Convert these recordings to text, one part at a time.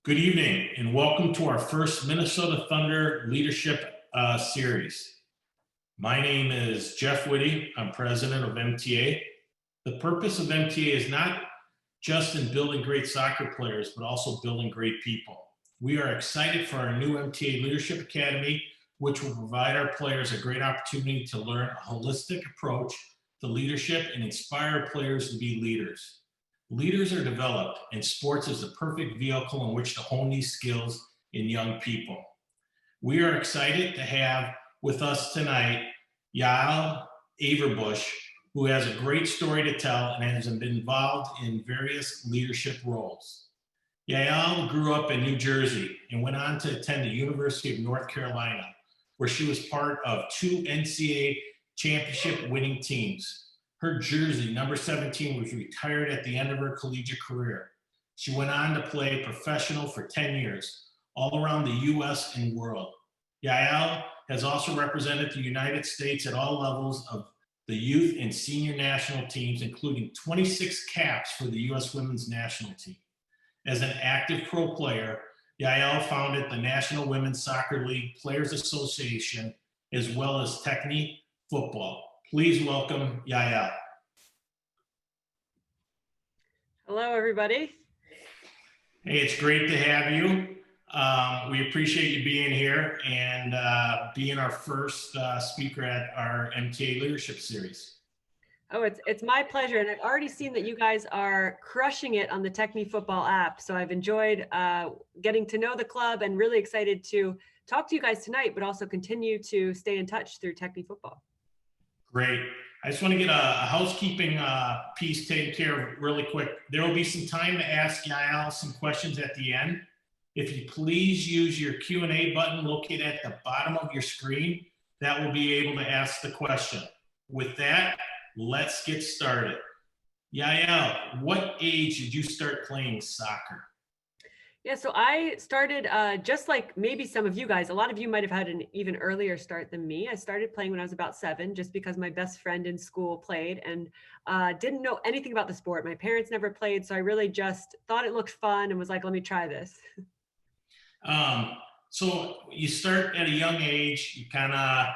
Good evening and welcome to our first Minnesota Thunder Leadership Series. My name is Jeff Whitty. I'm president of MTA. The purpose of MTA is not just in building great soccer players, but also building great people. We are excited for our new MTA Leadership Academy, which will provide our players a great opportunity to learn a holistic approach to leadership and inspire players to be leaders. Leaders are developed, and sports is the perfect vehicle in which to hone these skills in young people. We are excited to have with us tonight Yael Averbuch, who has a great story to tell and has been involved in various leadership roles. Yael grew up in New Jersey and went on to attend the University of North Carolina, where she was part of 2 NCAA Championship-winning teams. Her jersey, number 17, was retired at the end of her collegiate career. She went on to play professional for 10 years, all around the U.S. and world. Yael has also represented the United States at all levels of the youth and senior national teams, including 26 caps for the U.S. women's national team. As an active pro player, Yael founded the National Women's Soccer League Players Association, as well as Techne Futbol. Please welcome Yael. Hello, everybody. Hey, it's great to have you. We appreciate you being here and being our first speaker at our MTA Leadership Series. Oh, it's my pleasure. And I've already seen that you guys are crushing it on the Techne Futbol app. So I've enjoyed getting to know the club and really excited to talk to you guys tonight, but also continue to stay in touch through Techne Futbol. Great. I just want to get a housekeeping piece taken care of really quick. There will be some time to ask Yael some questions at the end. If you please use your Q&A button located at the bottom of your screen, that will be able to ask the question. With that, let's get started. Yael, what age did you start playing soccer? Yeah, so I started just like maybe some of you guys, a lot of you might have had an even earlier start than me. I started playing when I was about 7, just because my best friend in school played and didn't know anything about the sport. My parents never played, so I really just thought it looked fun and was like, let me try this. So you start at a young age, you kind of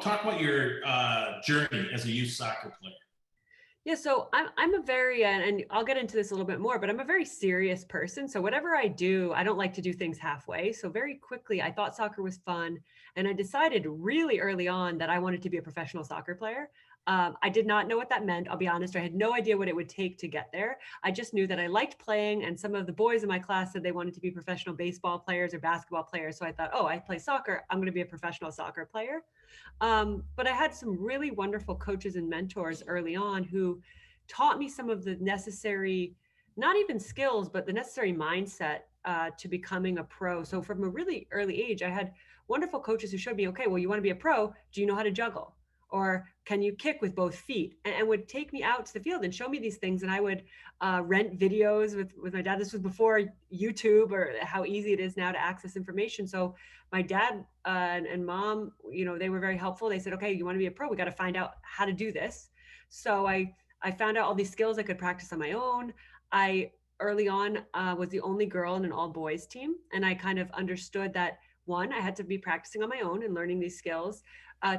talk about your journey as a youth soccer player. Yeah, so I'm a very, and I'll get into this a little bit more, but I'm a very serious person. So whatever I do, I don't like to do things halfway. So very quickly, I thought soccer was fun. And I decided really early on that I wanted to be a professional soccer player. I did not know what that meant. I'll be honest. I had no idea what it would take to get there. I just knew that I liked playing. And some of the boys in my class said they wanted to be professional baseball players or basketball players. So I thought, oh, I play soccer. I'm going to be a professional soccer player. But I had some really wonderful coaches and mentors early on who taught me some of the necessary, not even skills, but the necessary mindset to becoming a pro. So from a really early age, I had wonderful coaches who showed me, okay, well, you want to be a pro, do you know how to juggle? Or can you kick with both feet? And would take me out to the field and show me these things. And I would rent videos with my dad. This was before YouTube or how easy it is now to access information. So my dad and mom, they were very helpful. They said, okay, you want to be a pro? We got to find out how to do this. So I found out all these skills I could practice on my own. I early on was the only girl in an all boys team. And I kind of understood that, 1, I had to be practicing on my own and learning these skills.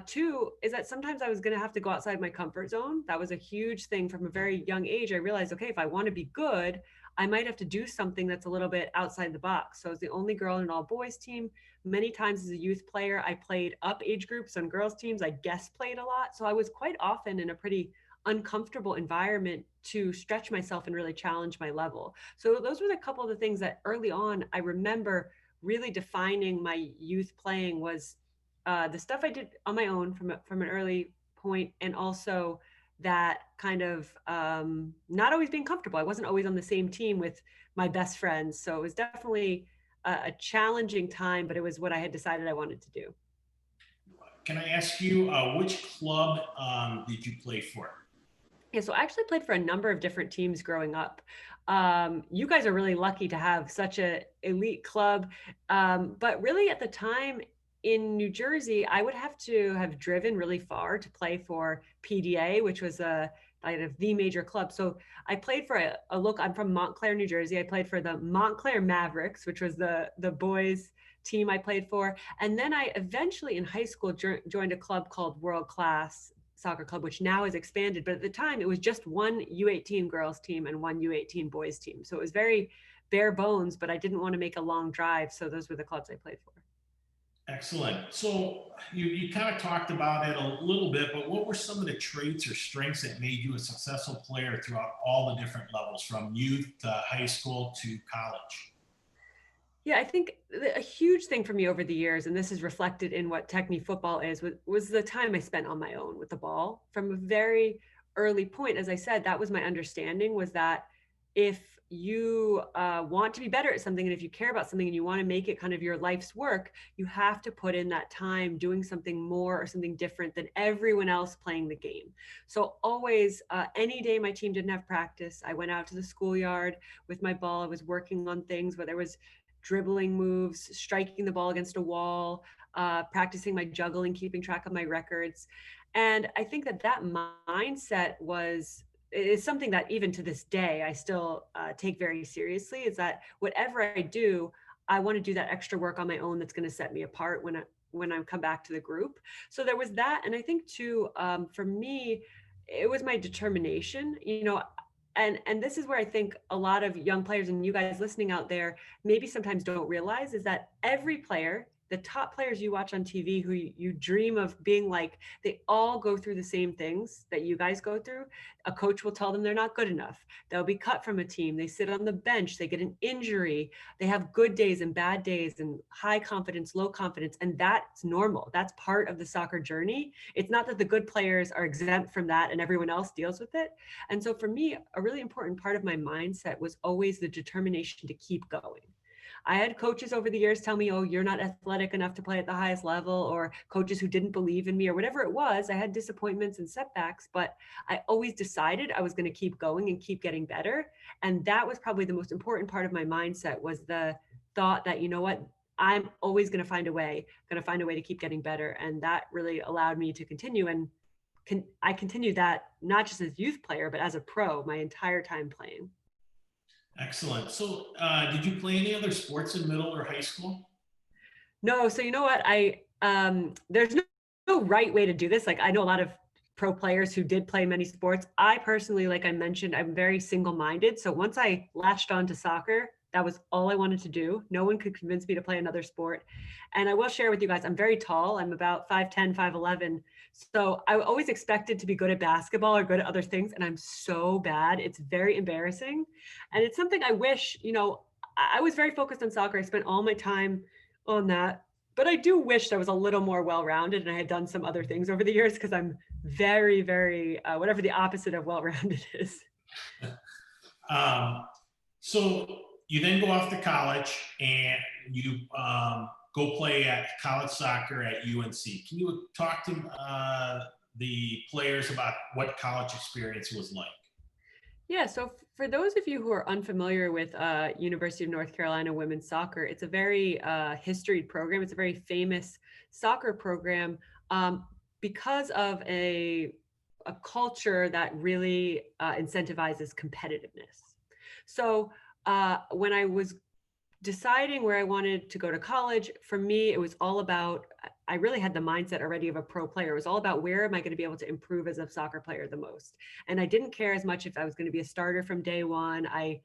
2 is that sometimes I was going to have to go outside my comfort zone. That was a huge thing from a very young age. I realized, okay, if I want to be good, I might have to do something that's a little bit outside the box. So I was the only girl in an all boys team. Many times as a youth player, I played up age groups on girls teams. I guest played a lot. So I was quite often in a pretty uncomfortable environment to stretch myself and really challenge my level. So those were the couple of the things that early on, I remember really defining my youth playing was the stuff I did on my own from an early point, and also that kind of not always being comfortable. I wasn't always on the same team with my best friends. So it was definitely a challenging time, but it was what I had decided I wanted to do. Can I ask you, which club did you play for? Yeah, so I actually played for a number of different teams growing up. You guys are really lucky to have such an elite club. But really at the time in New Jersey, I would have to have driven really far to play for PDA, which was the out of the major club. So I played for a look. I'm from Montclair, New Jersey. I played for the Montclair Mavericks, which was the boys team I played for. And then I eventually in high school joined a club called World Class Soccer Club, which now has expanded. But at the time, it was just one U18 girls team and one U18 boys team. So it was very bare bones, but I didn't want to make a long drive. So those were the clubs I played for. Excellent. So you kind of talked about it a little bit, but what were some of the traits or strengths that made you a successful player throughout all the different levels, from youth to high school to college? Yeah, I think a huge thing for me over the years, and this is reflected in what Techne Futbol is, was the time I spent on my own with the ball. From a very early point, as I said, that was my understanding, was that if you want to be better at something, and if you care about something and you want to make it kind of your life's work, you have to put in that time doing something more or something different than everyone else playing the game. So always, any day my team didn't have practice, I went out to the schoolyard with my ball. I was working on things, whether it was dribbling moves, striking the ball against a wall, practicing my juggling, keeping track of my records. And I think that mindset is something that even to this day, I still take very seriously, is that whatever I do, I want to do that extra work on my own that's going to set me apart when I come back to the group. So there was that. And I think too, for me, it was my determination, and this is where I think a lot of young players and you guys listening out there maybe sometimes don't realize, is that every player, the top players you watch on TV who you dream of being like, they all go through the same things that you guys go through. A coach will tell them they're not good enough. They'll be cut from a team. They sit on the bench. They get an injury. They have good days and bad days and high confidence, low confidence. And that's normal. That's part of the soccer journey. It's not that the good players are exempt from that and everyone else deals with it. And so for me, a really important part of my mindset was always the determination to keep going. I had coaches over the years tell me, oh, you're not athletic enough to play at the highest level, or coaches who didn't believe in me, or whatever it was. I had disappointments and setbacks, but I always decided I was going to keep going and keep getting better. And that was probably the most important part of my mindset, was the thought that, you know what, I'm always going to find a way to keep getting better. And that really allowed me to continue. And I continued that not just as youth player, but as a pro my entire time playing. Excellent. So did you play any other sports in middle or high school? No, so you know what? There's no right way to do this. Like, I know a lot of pro players who did play many sports. I personally, like I mentioned, I'm very single-minded. So once I latched on to soccer, that was all I wanted to do. No one could convince me to play another sport. And I will share with you guys, I'm very tall. I'm about 5'10", 5'11". So I always expected to be good at basketball or good at other things. And I'm so bad. It's very embarrassing. And it's something I wish, I was very focused on soccer. I spent all my time on that. But I do wish I was a little more well-rounded and I had done some other things over the years, because I'm very, very, whatever the opposite of well-rounded is. So you then go off to college and you go play at college soccer at UNC. Can you talk to the players about what college experience was like? Yeah, so for those of you who are unfamiliar with University of North Carolina women's soccer, it's a very historied program. It's a very famous soccer program because of a culture that really incentivizes competitiveness. So when I was deciding where I wanted to go to college, for me, it was all about, I really had the mindset already of a pro player. It was all about, where am I going to be able to improve as a soccer player the most? And I didn't care as much if I was going to be a starter from day one. I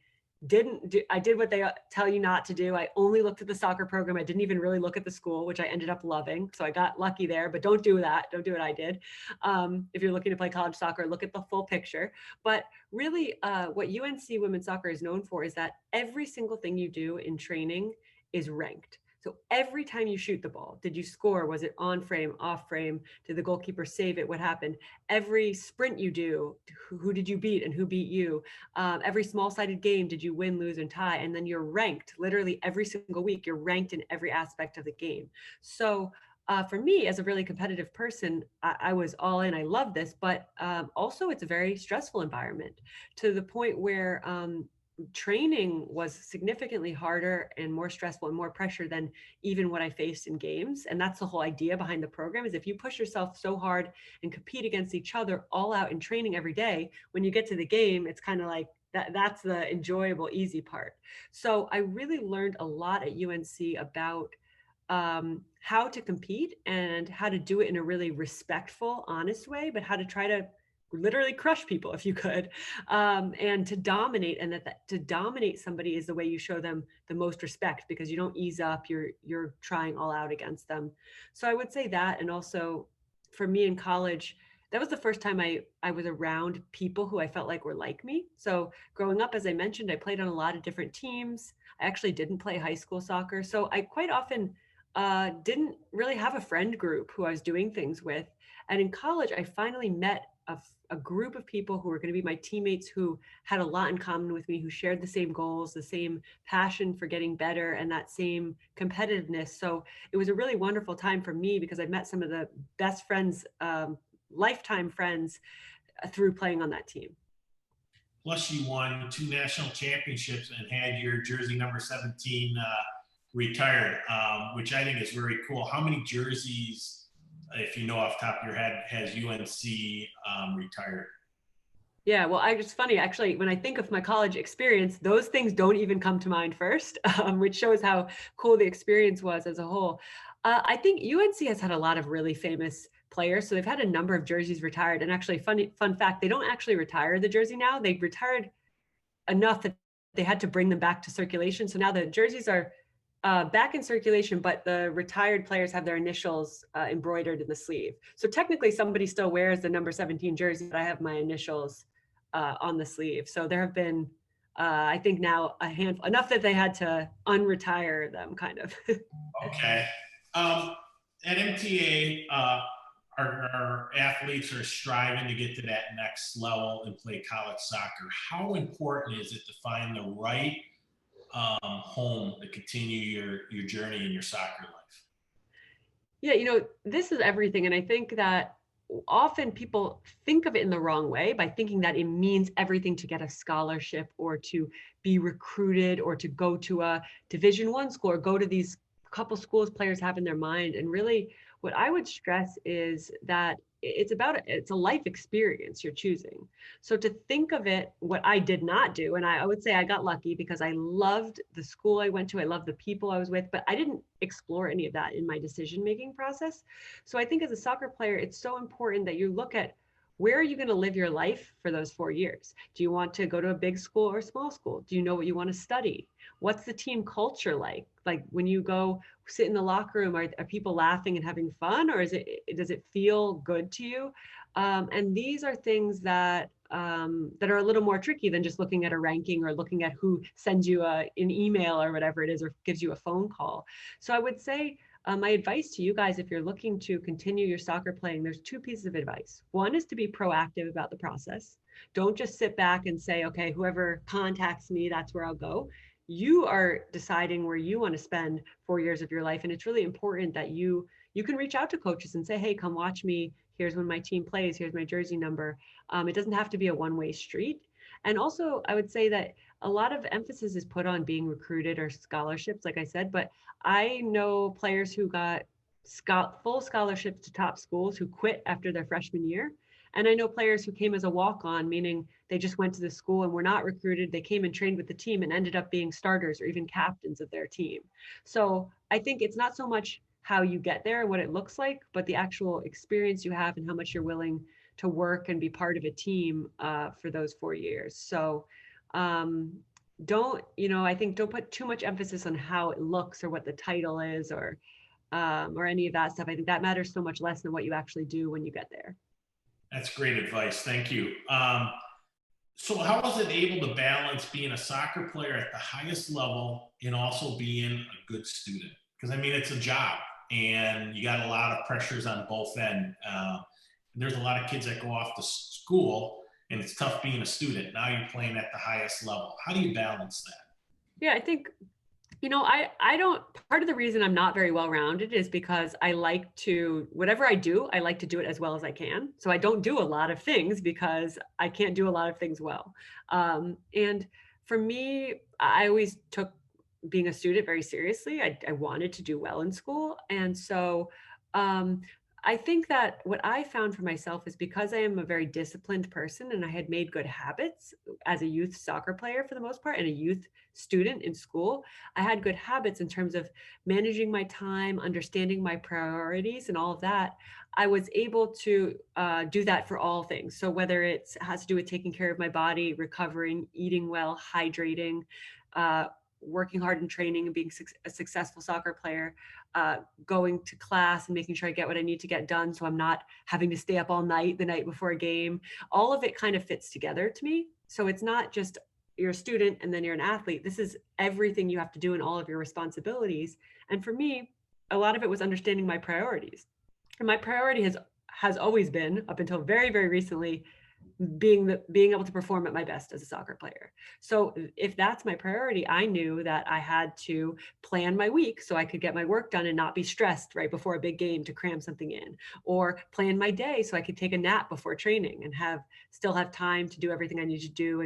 did what they tell you not to do. I only looked at the soccer program. I didn't even really look at the school, which I ended up loving. So I got lucky there, but don't do that. Don't do what I did. If you're looking to play college soccer, look at the full picture. But really what UNC women's soccer is known for is that every single thing you do in training is ranked. So every time you shoot the ball, did you score? Was it on frame, off frame? Did the goalkeeper save it? What happened? Every sprint you do, who did you beat and who beat you? Every small-sided game, did you win, lose, and tie? And then you're ranked literally every single week. You're ranked in every aspect of the game. So for me, as a really competitive person, I was all in. I love this, but also it's a very stressful environment, to the point where training was significantly harder and more stressful and more pressure than even what I faced in games. And that's the whole idea behind the program, is if you push yourself so hard and compete against each other all out in training every day, when you get to the game, it's kind of like that's the enjoyable, easy part. So I really learned a lot at UNC about how to compete and how to do it in a really respectful, honest way, but how to try to literally crush people if you could, and to dominate. And that to dominate somebody is the way you show them the most respect, because you don't ease up, you're trying all out against them. So I would say that. And also for me in college, that was the first time I was around people who I felt like were like me. So growing up, as I mentioned, I played on a lot of different teams. I actually didn't play high school soccer, so I quite often didn't really have a friend group who I was doing things with. And in college, I finally met a group of people who were going to be my teammates, who had a lot in common with me, who shared the same goals, the same passion for getting better, and that same competitiveness. So it was a really wonderful time for me, because I met some of the best friends, lifetime friends, through playing on that team. Plus, you won 2 national championships and had your jersey number 17 retired, which I think is very cool. How many jerseys, if you know off the top of your head, has UNC retired? Yeah, well, it's funny, actually, when I think of my college experience, those things don't even come to mind first, which shows how cool the experience was as a whole. I think UNC has had a lot of really famous players. So they've had a number of jerseys retired. And actually, fun fact, they don't actually retire the jersey now. They retired enough that they had to bring them back to circulation. So now the jerseys are back in circulation, but the retired players have their initials embroidered in the sleeve. So technically somebody still wears the number 17 jersey, but I have my initials on the sleeve. So there have been, I think now a handful, enough that they had to unretire them, kind of. Okay. At MTA, our athletes are striving to get to that next level and play college soccer. How important is it to find the right home to continue your journey in your soccer life? Yeah, this is everything. And I think that often people think of it in the wrong way, by thinking that it means everything to get a scholarship or to be recruited or to go to a Division I school or go to these couple schools players have in their mind. And really what I would stress is that it's a life experience you're choosing. So to think of it, what I did not do, and I would say I got lucky, because I loved the school I went to, I loved the people I was with, but I didn't explore any of that in my decision-making process. So I think as a soccer player, it's so important that you look at, where are you going to live your life for those 4 years? Do you want to go to a big school or a small school? Do you know what you want to study? What's the team culture like? Like when you go sit in the locker room, are people laughing and having fun, or does it feel good to you? And these are things that are a little more tricky than just looking at a ranking or looking at who sends you an email or whatever it is, or gives you a phone call. So I would say my advice to you guys, if you're looking to continue your soccer playing, there's 2 pieces of advice. One is to be proactive about the process. Don't just sit back and say, okay, whoever contacts me, that's where I'll go. You are deciding where you want to spend 4 years of your life. And it's really important that you can reach out to coaches and say, hey, come watch me. Here's when my team plays. Here's my jersey number. It doesn't have to be a one-way street. And also, I would say that a lot of emphasis is put on being recruited or scholarships, like I said, but I know players who got full scholarships to top schools who quit after their freshman year. And I know players who came as a walk-on, meaning they just went to the school and were not recruited. They came and trained with the team and ended up being starters or even captains of their team. So I think it's not so much how you get there and what it looks like, but the actual experience you have and how much you're willing to work and be part of a team for those 4 years. So I think don't put too much emphasis on how it looks or what the title is or any of that stuff. I think that matters so much less than what you actually do when you get there. That's great advice. Thank you. So how was it able to balance being a soccer player at the highest level and also being a good student? Because I mean, it's a job and you got a lot of pressures on both ends. There's a lot of kids that go off to school and it's tough being a student. Now you're playing at the highest level. How do you balance that? Yeah, I think, I don't, part of the reason I'm not very well-rounded is because I like to, whatever I do, I like to do it as well as I can. So I don't do a lot of things because I can't do a lot of things well. And For me, I always took being a student very seriously. I wanted to do well in school. And so um, I think that what I found for myself is because I am a very disciplined person and I had made good habits as a youth soccer player for the most part and a youth student in school, I had good habits in terms of managing my time, understanding my priorities, and all of that. I was able to do that for all things. So whether it has to do with taking care of my body, recovering, eating well, hydrating, uh, working hard in training and being a successful soccer player, going to class and making sure I get what I need to get done so I'm not having to stay up all night the night before a game. All of it kind of fits together to me. So it's not just you're a student and then you're an athlete. This is everything you have to do in all of your responsibilities. And for me, a lot of it was understanding my priorities. And my priority has always been, up until very, very recently, being able to perform at my best as a soccer player. So if that's my priority, I knew that I had to plan my week so I could get my work done and not be stressed right before a big game to cram something in, or plan my day so I could take a nap before training and still have time to do everything I need to do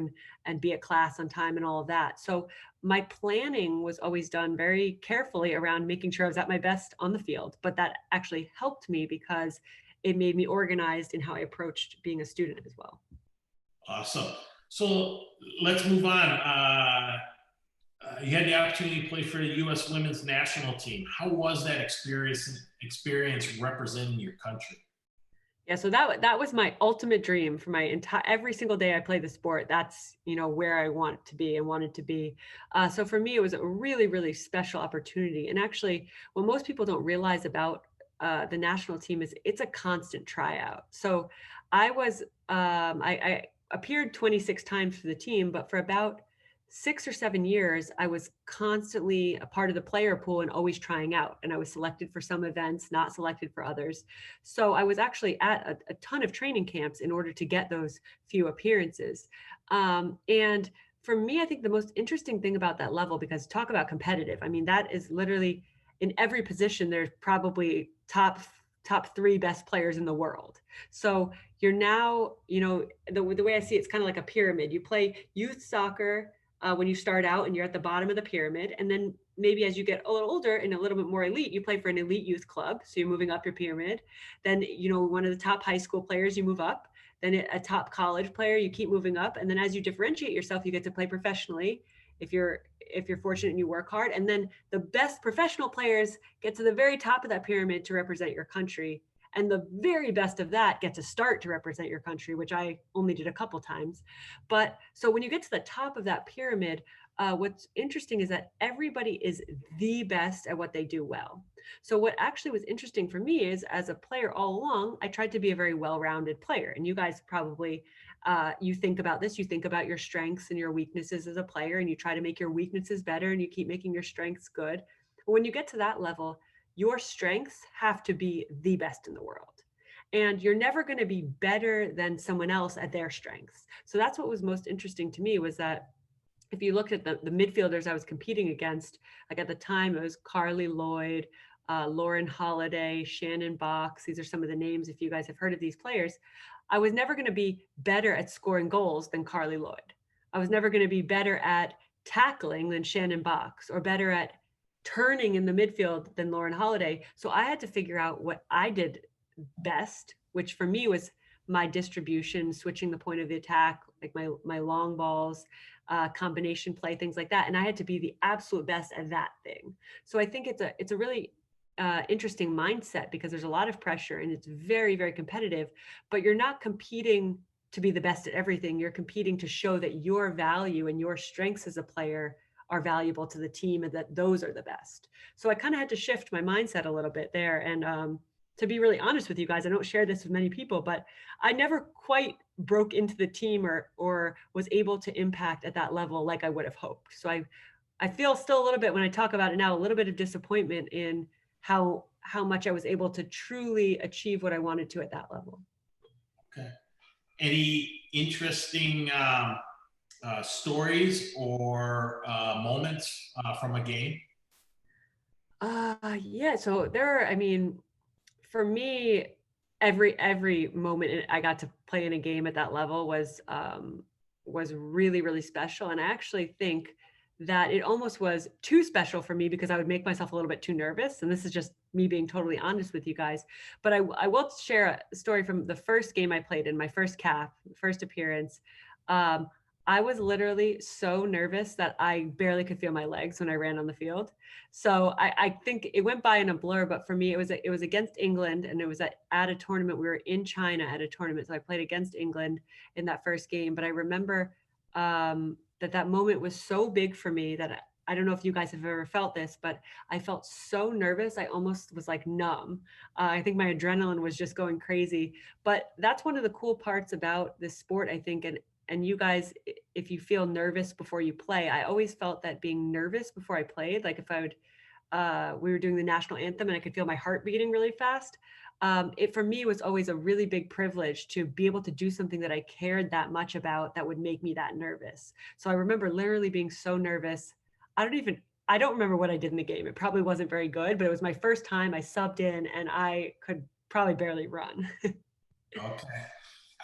and be at class on time and all of that. So my planning was always done very carefully around making sure I was at my best on the field, but that actually helped me because it made me organized in how I approached being a student as well. Awesome. So let's move on. You had the opportunity to play for the U.S. Women's National Team. How was that experience representing your country? Yeah, so that was my ultimate dream for my entire every single day I play the sport. That's where I want to be and wanted to be. So for me, it was a really really special opportunity. And actually, what most people don't realize about the national team is it's a constant tryout. So I appeared 26 times for the team, but for about 6 or 7 years, I was constantly a part of the player pool and always trying out. And I was selected for some events, not selected for others. So I was actually at a ton of training camps in order to get those few appearances. And for me, I think the most interesting thing about that level, because talk about competitive, I mean, that is literally in every position, there's probably top three best players in the world. So you're now, the way I see it's kind of like a pyramid. You play youth soccer when you start out and you're at the bottom of the pyramid. And then maybe as you get a little older and a little bit more elite, you play for an elite youth club. So you're moving up your pyramid. Then, one of the top high school players, you move up. Then a top college player, you keep moving up. And then as you differentiate yourself, you get to play professionally if you're fortunate and you work hard. And then the best professional players get to the very top of that pyramid to represent your country. And the very best of that get to start to represent your country, which I only did a couple times. But so when you get to the top of that pyramid, what's interesting is that everybody is the best at what they do well. So what actually was interesting for me is as a player all along, I tried to be a very well-rounded player. And you guys probably, you think about this, you think about your strengths and your weaknesses as a player, and you try to make your weaknesses better and you keep making your strengths good. But when you get to that level, your strengths have to be the best in the world. And you're never going to be better than someone else at their strengths. So that's what was most interesting to me was that if you look at the midfielders I was competing against, like at the time, it was Carly Lloyd, Lauren Holiday, Shannon Box. These are some of the names, if you guys have heard of these players. I was never going to be better at scoring goals than Carly Lloyd. I was never going to be better at tackling than Shannon Box or better at turning in the midfield than Lauren Holiday. So I had to figure out what I did best, which for me was my distribution, switching the point of the attack, like my long balls, combination play, things like that. And I had to be the absolute best at that thing. So I think it's a really interesting mindset because there's a lot of pressure and it's very, very competitive, but you're not competing to be the best at everything. You're competing to show that your value and your strengths as a player are valuable to the team and that those are the best. So I kind of had to shift my mindset a little bit there. And to be really honest with you guys, I don't share this with many people, but I never quite broke into the team or was able to impact at that level like I would have hoped. So I feel still a little bit, when I talk about it now, a little bit of disappointment in how much I was able to truly achieve what I wanted to at that level. Okay. Any interesting stories or moments from a game? Yeah. So I mean, for me, every moment I got to play in a game at that level was was really, really special. And I actually think that it almost was too special for me because I would make myself a little bit too nervous. And this is just me being totally honest with you guys. But I will share a story from the first game I played in, my first cap, first appearance. Um, I was literally so nervous that I barely could feel my legs when I ran on the field. So I think it went by in a blur, but for me, it was against England, and it was at a tournament. We were in China at a tournament, so I played against England in that first game. But I remember that moment was so big for me that I don't know if you guys have ever felt this, but I felt so nervous. I almost was like numb. I think my adrenaline was just going crazy. But that's one of the cool parts about this sport, I think. And you guys, if you feel nervous before you play, I always felt that being nervous before I played, like if I would, we were doing the national anthem and I could feel my heart beating really fast. It for me was always a really big privilege to be able to do something that I cared that much about that would make me that nervous. So I remember literally being so nervous. I don't remember what I did in the game. It probably wasn't very good, but it was my first time. I subbed in and I could probably barely run. Okay.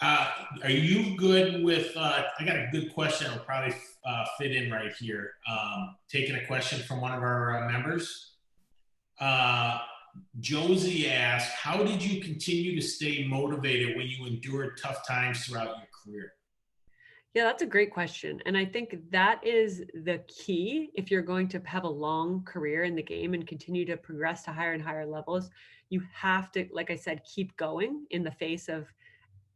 Are you good with, I got a good question that'll probably fit in right here. Taking a question from one of our members. Uh, Josie asked, how did you continue to stay motivated when you endured tough times throughout your career? Yeah, that's a great question. And I think that is the key. If you're going to have a long career in the game and continue to progress to higher and higher levels, you have to, like I said, keep going in the face of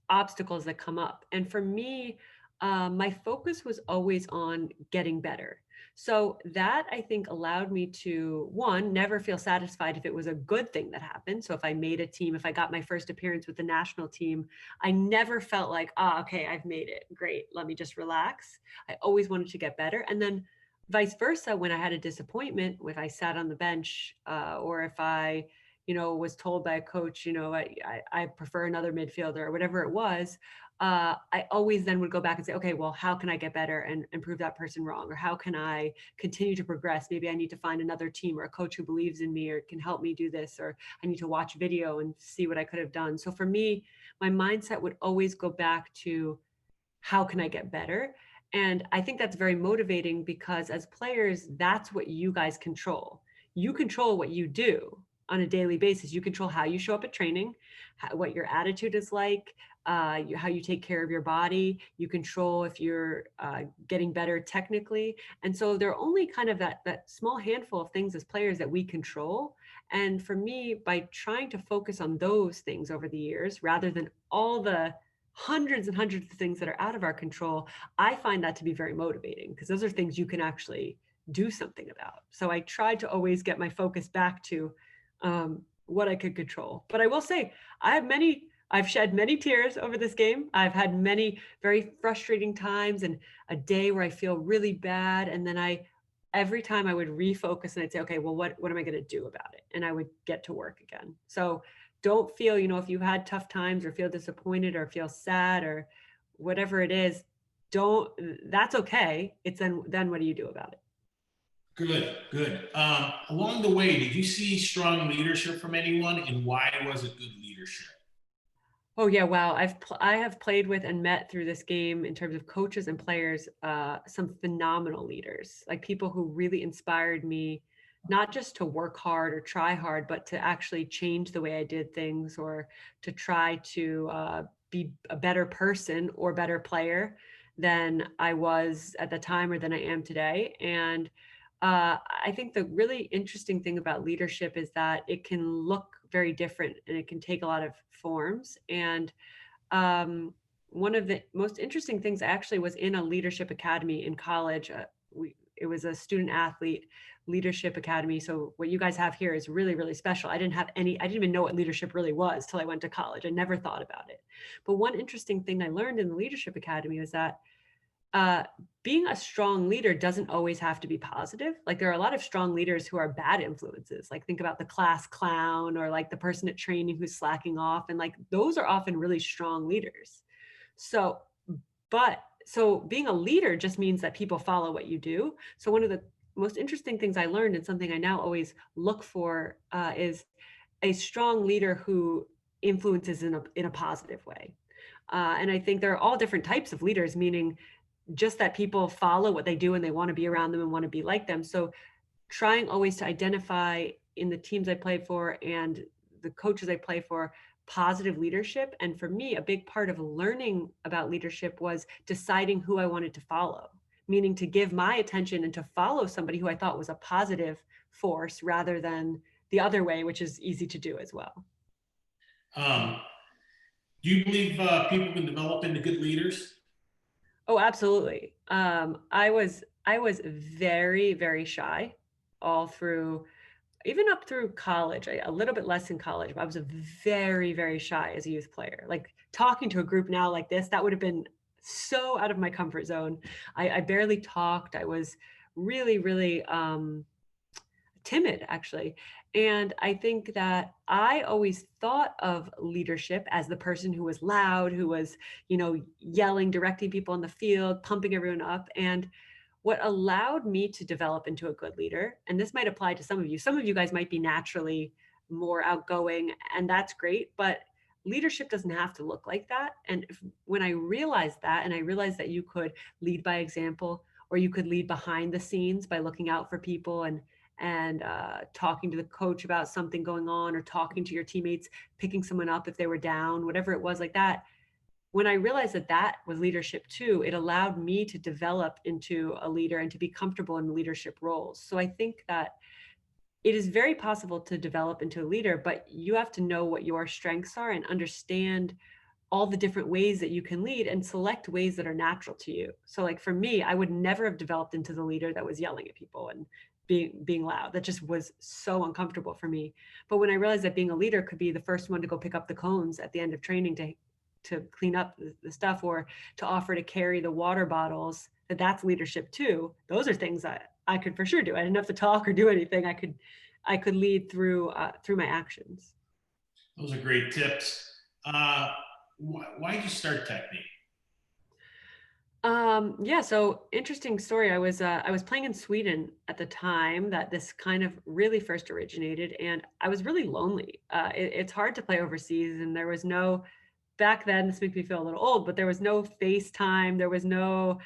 obstacles that come up. And for me, my focus was always on getting better. So that I think allowed me to, one, never feel satisfied if it was a good thing that happened. So if I made a team, if I got my first appearance with the national team, I never felt like, okay, I've made it. Great. Let me just relax. I always wanted to get better. And then vice versa, when I had a disappointment, if I sat on the bench or if I, was told by a coach, I prefer another midfielder or whatever it was, I always then would go back and say, okay, well, how can I get better and prove that person wrong? Or how can I continue to progress? Maybe I need to find another team or a coach who believes in me or can help me do this, or I need to watch video and see what I could have done. So for me, my mindset would always go back to how can I get better? And I think that's very motivating because as players, that's what you guys control. You control what you do on a daily basis. You control how you show up at training, what your attitude is like, how you take care of your body. You control if you're getting better technically. And so there are only kind of that small handful of things as players that we control. And for me, by trying to focus on those things over the years, rather than all the hundreds and hundreds of things that are out of our control, I find that to be very motivating because those are things you can actually do something about. So I tried to always get my focus back to what I could control. But I will say, I've shed many tears over this game. I've had many very frustrating times and a day where I feel really bad. And then every time I would refocus and I'd say, okay, well, what am I going to do about it? And I would get to work again. So don't feel, if you've had tough times or feel disappointed or feel sad or whatever it is, that's okay. It's then what do you do about it? Good, good. Along the way, did you see strong leadership from anyone, and why was it good leadership? Oh yeah, wow. I have played with and met through this game in terms of coaches and players, some phenomenal leaders, like people who really inspired me, not just to work hard or try hard, but to actually change the way I did things or to try to be a better person or better player than I was at the time or than I am today. And I think the really interesting thing about leadership is that it can look very different and it can take a lot of forms. And one of the most interesting things actually was in a leadership academy in college. It was a student athlete leadership academy. So what you guys have here is really, really special. I didn't even know what leadership really was till I went to college. I never thought about it. But one interesting thing I learned in the leadership academy was that uh, being a strong leader doesn't always have to be positive. Like there are a lot of strong leaders who are bad influences. Like think about the class clown or like the person at training who's slacking off. And like those are often really strong leaders. So, so being a leader just means that people follow what you do. So one of the most interesting things I learned and something I now always look for is a strong leader who influences in a positive way. And I think there are all different types of leaders, meaning just that people follow what they do and they want to be around them and want to be like them. So trying always to identify in the teams I play for and the coaches I play for positive leadership. And for me, a big part of learning about leadership was deciding who I wanted to follow, meaning to give my attention and to follow somebody who I thought was a positive force rather than the other way, which is easy to do as well. Um, do you believe people can develop into good leaders? Oh, absolutely. I was very, very shy all through, even up through college, a little bit less in college, but I was a very, very shy as a youth player. Like talking to a group now like this, that would have been so out of my comfort zone. I barely talked. I was really, really timid, actually. And I think that I always thought of leadership as the person who was loud, who was, yelling, directing people on the field, pumping everyone up. And what allowed me to develop into a good leader, and this might apply to some of you guys might be naturally more outgoing, and that's great, but leadership doesn't have to look like that. And when I realized that, and I realized that you could lead by example, or you could lead behind the scenes by looking out for people and talking to the coach about something going on, or talking to your teammates, picking someone up if they were down, whatever it was like that. When I realized that that was leadership too, it allowed me to develop into a leader and to be comfortable in leadership roles. So I think that it is very possible to develop into a leader, but you have to know what your strengths are and understand all the different ways that you can lead and select ways that are natural to you. So like for me, I would never have developed into the leader that was yelling at people and being loud. That just was so uncomfortable for me. But when I realized that being a leader could be the first one to go pick up the cones at the end of training to clean up the stuff, or to offer to carry the water bottles, that's leadership too. Those are things that I could for sure do. I didn't have to talk or do anything. I could lead through my actions. Those are great tips. Why did you start Techne? Yeah, so interesting story. I was playing in Sweden at the time that this kind of really first originated, and I was really lonely. It's hard to play overseas, and there was no, back then, this makes me feel a little old, but there was no FaceTime, there was no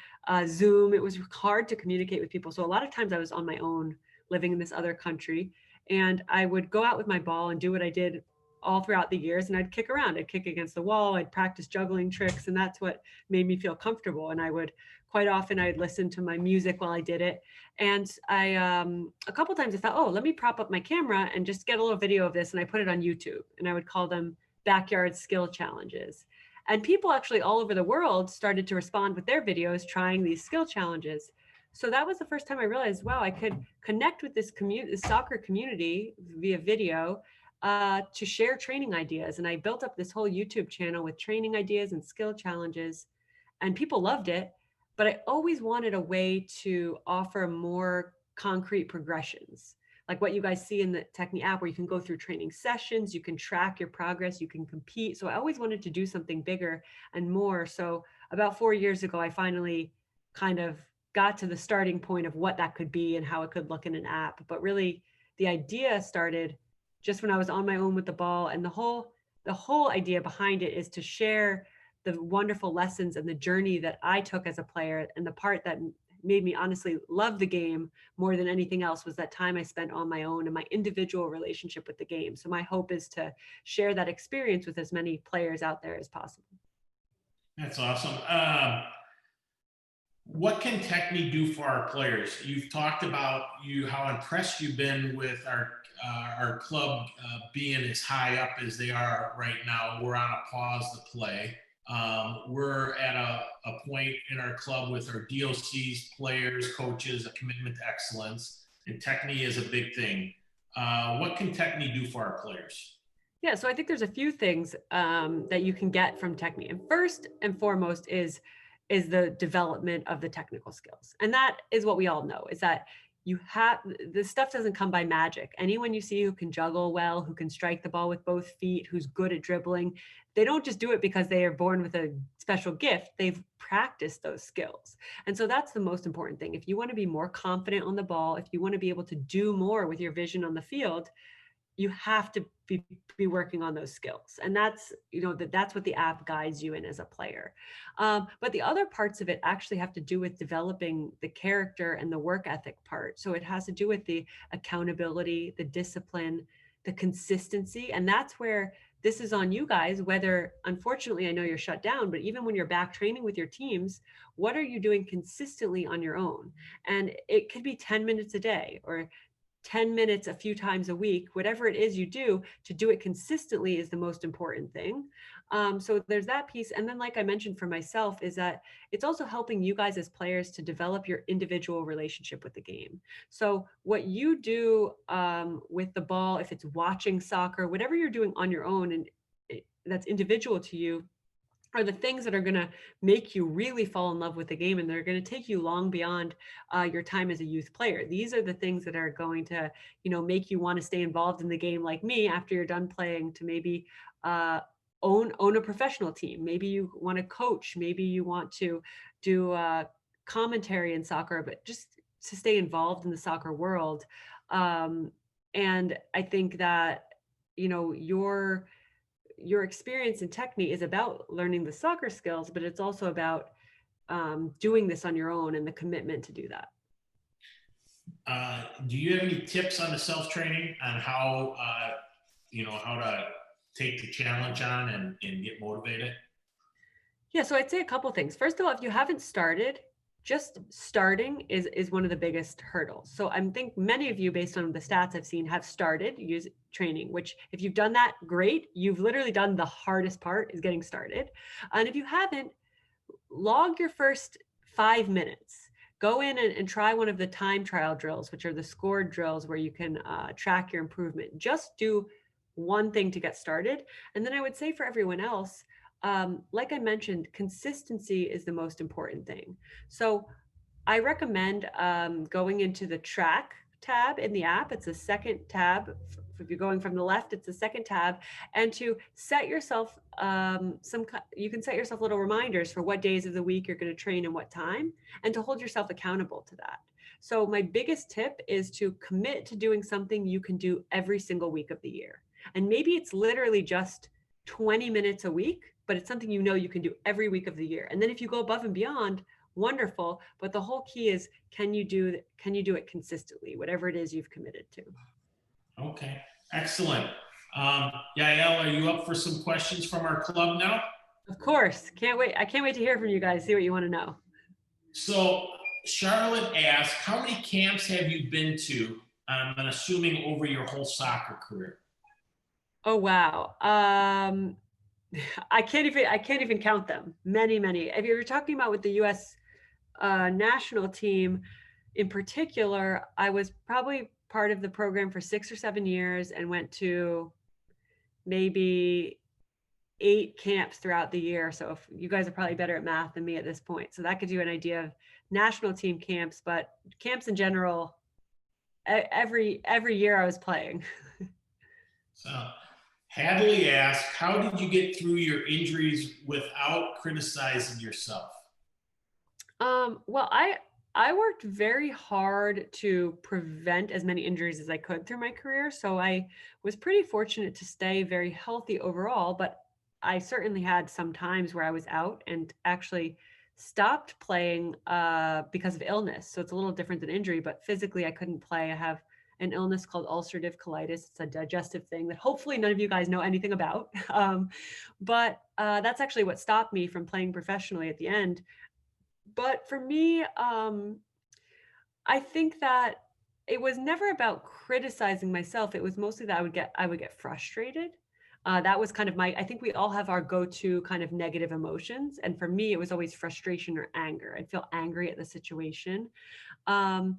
Zoom. It was hard to communicate with people. So a lot of times I was on my own, living in this other country, and I would go out with my ball and do what I did all throughout the years, and I'd kick around. I'd kick against the wall. I'd practice juggling tricks, and that's what made me feel comfortable. And I would quite often I'd listen to my music while I did it. And I a couple times I thought, oh, let me prop up my camera and just get a little video of this, and I put it on YouTube, and I would call them backyard skill challenges. And people actually all over the world started to respond with their videos trying these skill challenges. So that was the first time I realized, wow, I could connect with this community, this soccer community via video, to share training ideas. And I built up this whole YouTube channel with training ideas and skill challenges, and people loved it. But I always wanted a way to offer more concrete progressions, like what you guys see in the Techne app, where you can go through training sessions, you can track your progress, you can compete. So I always wanted to do something bigger and more. So about 4 years ago, I finally kind of got to the starting point of what that could be and how it could look in an app. But really, the idea started just when I was on my own with the ball, and the whole idea behind it is to share the wonderful lessons and the journey that I took as a player. And the part that made me honestly love the game more than anything else was that time I spent on my own and my individual relationship with the game. So my hope is to share that experience with as many players out there as possible. That's awesome. What can Techne do for our players? You've talked about how impressed you've been with our club being as high up as they are right now. We're on a pause to play. We're at a point in our club with our DOCs, players, coaches, a commitment to excellence, and Techne is a big thing. What can Techne do for our players? Yeah, so I think there's a few things that you can get from Techne. And first and foremost is the development of the technical skills. And that is what we all know, is that this stuff doesn't come by magic. Anyone you see who can juggle well, who can strike the ball with both feet, who's good at dribbling, they don't just do it because they are born with a special gift. They've practiced those skills. And so that's the most important thing. If you want to be more confident on the ball, if you want to be able to do more with your vision on the field, you have to be working on those skills. And that's, that's what the app guides you in as a player. But the other parts of it actually have to do with developing the character and the work ethic part. So it has to do with the accountability, the discipline, the consistency. And that's where this is on you guys, whether, unfortunately, I know you're shut down, but even when you're back training with your teams, what are you doing consistently on your own? And it could be 10 minutes a day or 10 minutes a few times a week, whatever it is you do, to do it consistently is the most important thing. So there's that piece. And then, like I mentioned for myself, is that it's also helping you guys as players to develop your individual relationship with the game. So what you do with the ball, if it's watching soccer, whatever you're doing on your own, and that's individual to you, are the things that are going to make you really fall in love with the game, and they're going to take you long beyond your time as a youth player. These are the things that are going to, make you want to stay involved in the game, like me, after you're done playing, to maybe own a professional team. Maybe you want to coach. Maybe you want to do commentary in soccer, but just to stay involved in the soccer world. And I think that, your experience in Techne is about learning the soccer skills, but it's also about doing this on your own and the commitment to do that. Do you have any tips on the self-training on how, how to take the challenge on and get motivated? Yeah, so I'd say a couple things. First of all, if you haven't started, just starting is one of the biggest hurdles. So I think many of you, based on the stats I've seen, have started training, which if you've done that, great. You've literally done the hardest part, is getting started. And if you haven't, log your first 5 minutes. Go in and try one of the time trial drills, which are the scored drills where you can track your improvement. Just do one thing to get started. And then I would say for everyone else, like I mentioned, consistency is the most important thing. So I recommend going into the track tab in the app. It's a second tab. If you're going from the left, it's the second tab. And to set yourself you can set yourself little reminders for what days of the week you're going to train and what time, and to hold yourself accountable to that. So my biggest tip is to commit to doing something you can do every single week of the year. And maybe it's literally just 20 minutes a week, but it's something you can do every week of the year. And then if you go above and beyond, wonderful. But the whole key is, can you do it consistently, whatever it is you've committed to? Okay, excellent. Yael, are you up for some questions from our club now? Of course. Can't wait. I can't wait to hear from you guys, see what you want to know. So Charlotte asked, how many camps have you been to? I'm assuming over your whole soccer career. Oh, wow. I can't even count them. Many. If you're talking about with the U.S. National team in particular, I was probably part of the program for 6 or 7 years and went to maybe 8 camps throughout the year. So if you guys are probably better at math than me at this point. So that gives you an idea of national team camps, but camps in general, every year I was playing. So Hadley asked, how did you get through your injuries without criticizing yourself? Well, I worked very hard to prevent as many injuries as I could through my career. So I was pretty fortunate to stay very healthy overall, but I certainly had some times where I was out and actually stopped playing because of illness. So it's a little different than injury, but physically I couldn't play. I have an illness called ulcerative colitis. It's a digestive thing that hopefully none of you guys know anything about. But that's actually what stopped me from playing professionally at the end. But for me, I think that it was never about criticizing myself. It was mostly that I would get frustrated. That was kind of I think we all have our go-to kind of negative emotions. And for me, it was always frustration or anger. I'd feel angry at the situation. And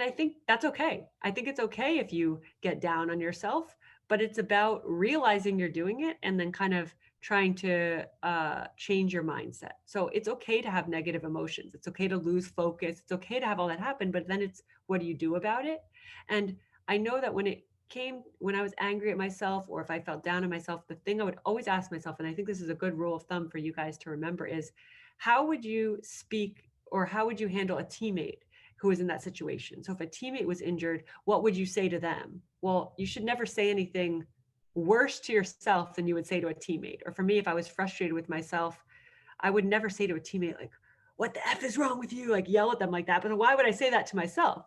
I think that's okay. I think it's okay if you get down on yourself, but it's about realizing you're doing it and then kind of trying to change your mindset. So it's okay to have negative emotions. It's okay to lose focus. It's okay to have all that happen, but then it's, what do you do about it? And I know that when I was angry at myself, or if I felt down on myself, the thing I would always ask myself, and I think this is a good rule of thumb for you guys to remember, is how would you speak or how would you handle a teammate who was in that situation. So if a teammate was injured, what would you say to them? Well, you should never say anything worse to yourself than you would say to a teammate. Or for me, if I was frustrated with myself, I would never say to a teammate, like, what the F is wrong with you? Like yell at them like that. But why would I say that to myself?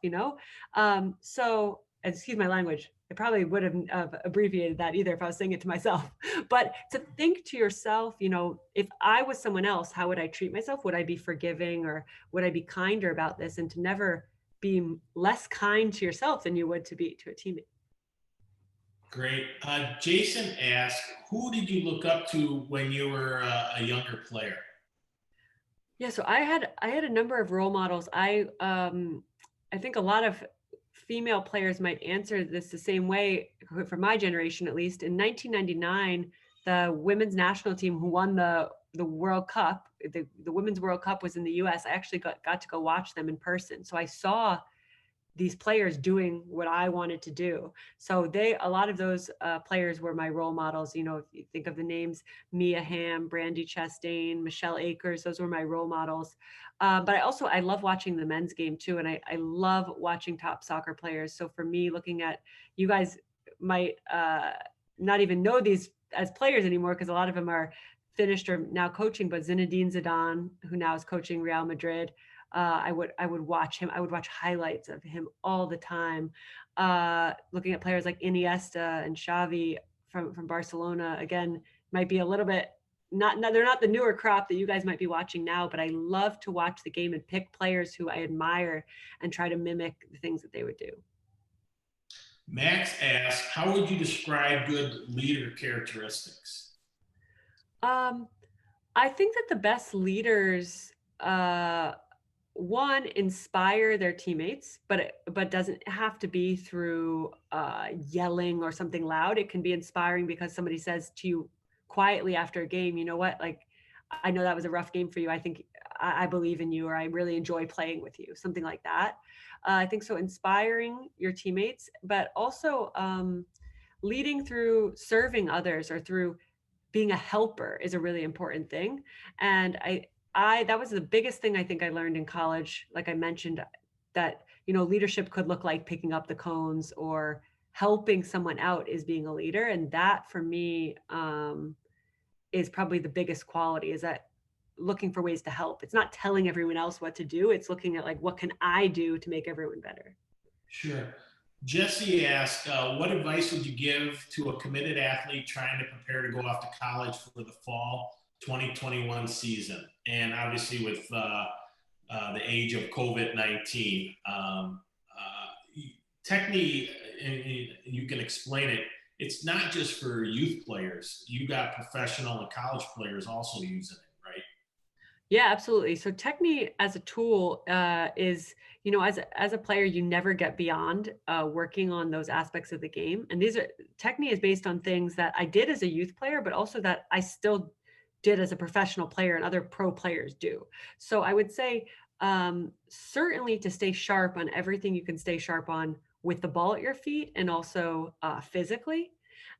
So excuse my language. I probably would have abbreviated that either if I was saying it to myself. But to think to yourself, if I was someone else, how would I treat myself? Would I be forgiving, or would I be kinder about this? And to never be less kind to yourself than you would to a teammate. Great. Jason asked, who did you look up to when you were a younger player? Yeah, so I had a number of role models. I think a lot of female players might answer this the same way, for my generation at least. In 1999, the women's national team who won the World Cup, the Women's World Cup was in the US. I actually got to go watch them in person. So I saw these players doing what I wanted to do. So a lot of those players were my role models. If you think of the names, Mia Hamm, Brandy Chastain, Michelle Akers, those were my role models. But I love watching the men's game too. And I love watching top soccer players. So for me, looking at, you guys might not even know these as players anymore, because a lot of them are finished or now coaching, but Zinedine Zidane, who now is coaching Real Madrid, I would watch him. I would watch highlights of him all the time. Looking at players like Iniesta and Xavi from Barcelona, again, might be a little bit they're not the newer crop that you guys might be watching now, but I love to watch the game and pick players who I admire and try to mimic the things that they would do. Max asked, how would you describe good leader characteristics? I think that the best leaders, one, inspire their teammates, but doesn't have to be through yelling or something loud. It can be inspiring because somebody says to you quietly after a game, you know what, like, I know that was a rough game for you. I think I believe in you, or I really enjoy playing with you, something like that. I think so, inspiring your teammates, but also leading through serving others, or through being a helper, is a really important thing. And that was the biggest thing I think I learned in college. Like I mentioned, that, leadership could look like picking up the cones or helping someone out is being a leader. And that for me is probably the biggest quality, is that looking for ways to help. It's not telling everyone else what to do. It's looking at, like, what can I do to make everyone better? Sure. Jesse asked, what advice would you give to a committed athlete trying to prepare to go off to college for the fall 2021 season? And obviously with the age of COVID-19, Techne, and you can explain it, it's not just for youth players. You got professional and college players also using it, right? Yeah, absolutely. So Techne as a tool is, as a player, you never get beyond working on those aspects of the game. And Techne is based on things that I did as a youth player, but also that I still did as a professional player and other pro players do. So I would say certainly to stay sharp on everything you can stay sharp on with the ball at your feet, and also physically.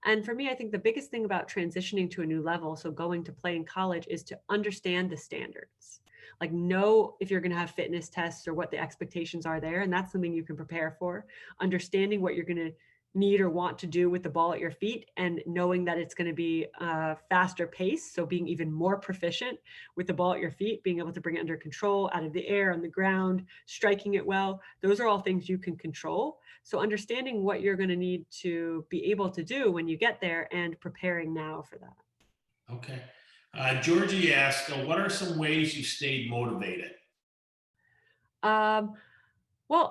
And for me, I think the biggest thing about transitioning to a new level, so going to play in college, is to understand the standards. Like, know if you're going to have fitness tests or what the expectations are there. And that's something you can prepare for. Understanding what you're going to need or want to do with the ball at your feet, and knowing that it's going to be a faster pace. So being even more proficient with the ball at your feet, being able to bring it under control, out of the air, on the ground, striking it well. Those are all things you can control. So understanding what you're going to need to be able to do when you get there, and preparing now for that. Okay. Georgie asked, what are some ways you stayed motivated? Well,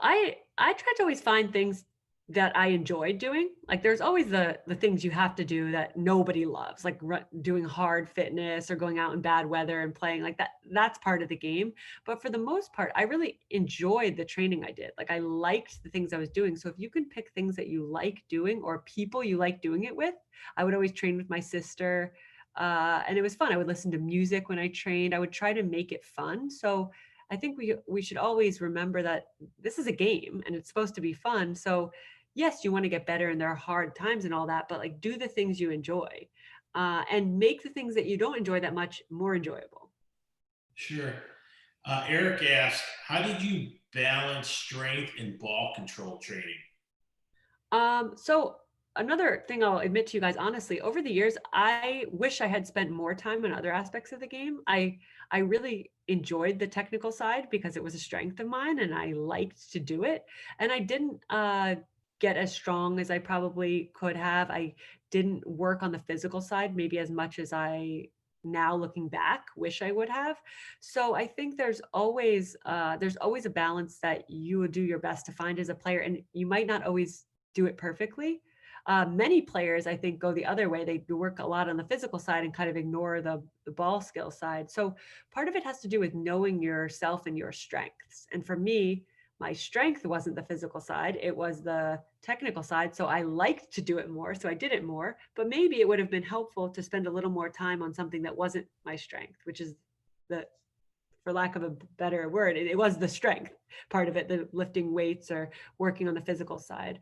I try to always find things that I enjoy doing. Like, there's always the things you have to do that nobody loves, like doing hard fitness or going out in bad weather and playing like that. That's part of the game. But for the most part, I really enjoyed the training I did. Like, I liked the things I was doing. So if you can pick things that you like doing, or people you like doing it with, I would always train with my sister. And it was fun. I would listen to music when I trained. I would try to make it fun. So I think we should always remember that this is a game and it's supposed to be fun. So yes, you want to get better and there are hard times and all that, but like, do the things you enjoy, and make the things that you don't enjoy that much more enjoyable. Sure. Eric asked, how did you balance strength and ball control training? So another thing I'll admit to you guys, honestly, over the years, I wish I had spent more time on other aspects of the game. I really enjoyed the technical side because it was a strength of mine and I liked to do it. And I didn't get as strong as I probably could have. I didn't work on the physical side maybe as much as I now looking back wish I would have. So I think there's always a balance that you would do your best to find as a player, and you might not always do it perfectly. Many players, I think, go the other way. They work a lot on the physical side and kind of ignore the ball skill side. So part of it has to do with knowing yourself and your strengths. And for me, my strength wasn't the physical side, it was the technical side. So I liked to do it more. So I did it more. But maybe it would have been helpful to spend a little more time on something that wasn't my strength, which is the, for lack of a better word, it was the strength part of it, the lifting weights or working on the physical side.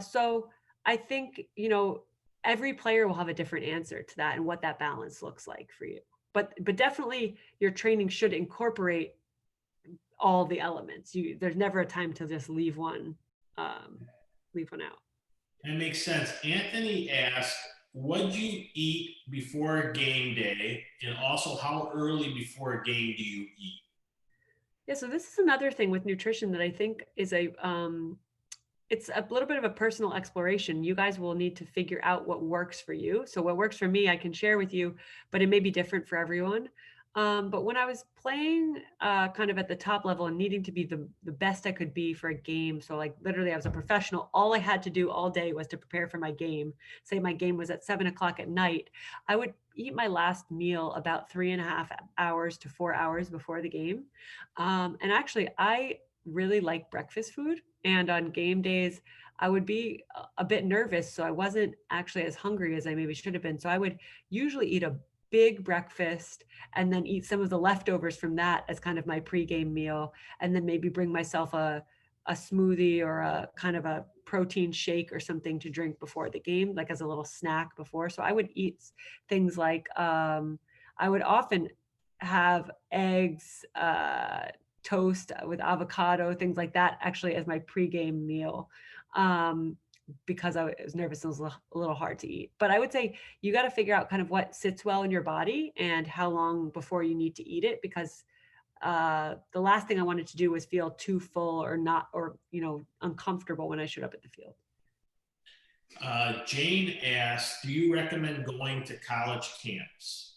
So I think, every player will have a different answer to that and what that balance looks like for you. But definitely your training should incorporate all the elements. There's never a time to just leave one out. That makes sense. Anthony asked, what do you eat before game day? And also, how early before a game do you eat? Yeah, so this is another thing with nutrition that I think is it's a little bit of a personal exploration. You guys will need to figure out what works for you. So what works for me, I can share with you, but it may be different for everyone. But when I was playing kind of at the top level and needing to be the best I could be for a game, so like literally I was a professional, all I had to do all day was to prepare for my game. Say my game was at 7 o'clock at night, I would eat my last meal about 3.5 hours to 4 hours before the game. And actually, I really like breakfast food. And on game days, I would be a bit nervous. So I wasn't actually as hungry as I maybe should have been. So I would usually eat a big breakfast and then eat some of the leftovers from that as kind of my pregame meal. And then maybe bring myself a smoothie or a kind of a protein shake or something to drink before the game, like as a little snack before. So I would eat things like, I would often have eggs, toast with avocado, things like that, actually as my pregame meal, because I was nervous and it was a little hard to eat. But I would say you got to figure out kind of what sits well in your body and how long before you need to eat it, because the last thing I wanted to do was feel too full or not, or uncomfortable when I showed up at the field. Jane asked, do you recommend going to college camps?